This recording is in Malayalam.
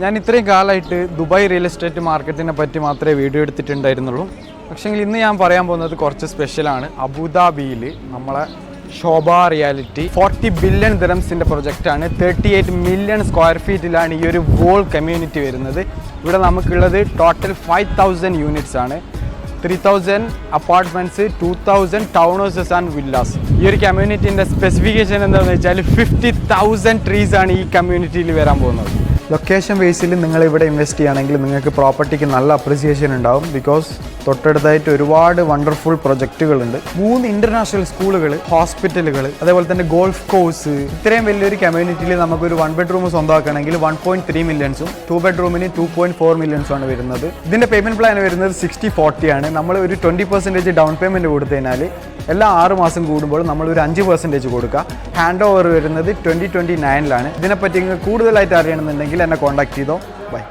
ഞാൻ ഇത്രയും കാലമായിട്ട് ദുബായ് റിയൽ എസ്റ്റേറ്റ് മാർക്കറ്റിനെ പറ്റി മാത്രമേ വീഡിയോ എടുത്തിട്ടുണ്ടായിരുന്നുള്ളൂ. പക്ഷേങ്കിൽ ഇന്ന് ഞാൻ പറയാൻ പോകുന്നത് കുറച്ച് സ്പെഷ്യലാണ്. അബുദാബിയിൽ നമ്മളെ ശോഭ റിയാലിറ്റി 40 ബില്യൺ ദിറംസിൻ്റെ പ്രൊജക്റ്റാണ്. 38 മില്യൺ സ്ക്വയർ ഫീറ്റിലാണ് ഈ ഒരു വോൾ കമ്മ്യൂണിറ്റി വരുന്നത്. ഇവിടെ നമുക്കുള്ളത് ടോട്ടൽ 5000 യൂണിറ്റ്സ് ആണ്. 3000 apartments, 2000 town houses and villas. ഈ ഒരു കമ്മ്യൂണിറ്റീൻ്റെ സ്പെസിഫിക്കേഷൻ എന്താണെന്ന് വെച്ചാൽ 50,000 ട്രീസ് ആണ് ഈ കമ്മ്യൂണിറ്റിയിൽ വരാൻ പോകുന്നത്. ലൊക്കേഷൻ ബേസിൽ നിങ്ങൾ ഇവിടെ ഇൻവെസ്റ്റ് ചെയ്യുകയാണെങ്കിൽ നിങ്ങൾക്ക് പ്രോപ്പർട്ടിക്ക് നല്ല അപ്രിസിയേഷൻ ഉണ്ടാവും. ബിക്കോസ് തൊട്ടടുത്തായിട്ട് ഒരുപാട് വണ്ടർഫുൾ പ്രൊജക്റ്റുകളുണ്ട്. 3 ഇൻ്റർനാഷണൽ സ്കൂളുകൾ, ഹോസ്പിറ്റലുകൾ, അതേപോലെ തന്നെ ഗോൾഫ് കോഴ്സ്. ഇത്രയും വലിയൊരു കമ്മ്യൂണിറ്റിയിൽ നമുക്കൊരു 1 ബെഡ്റൂം സ്വന്തമാക്കണമെങ്കിൽ 1.3 മില്യൺസും 2 ബെഡ്റൂമിന് 2.4 മില്യൺസും ആണ് വരുന്നത്. ഇതിൻ്റെ പേയ്മെൻറ്റ് പ്ലാൻ വരുന്നത് 60-40 ആണ്. നമ്മൾ ഒരു 20% ഡൗൺ പേയ്മെൻറ്റ് കൊടുത്തു കഴിഞ്ഞാൽ എല്ലാ 6 മാസം കൂടുമ്പോൾ നമ്മൾ ഒരു 5% കൊടുക്കുക. ഹാൻഡ് ഓവർ വരുന്നത് 2029-ലാണ്. ഇതിനെപ്പറ്റി നിങ്ങൾക്ക് കൂടുതലായിട്ട് അറിയണമെന്നുണ്ടെങ്കിൽ എന്നെ കോൺടാക്ട് ചെയ്തോ. ബൈ.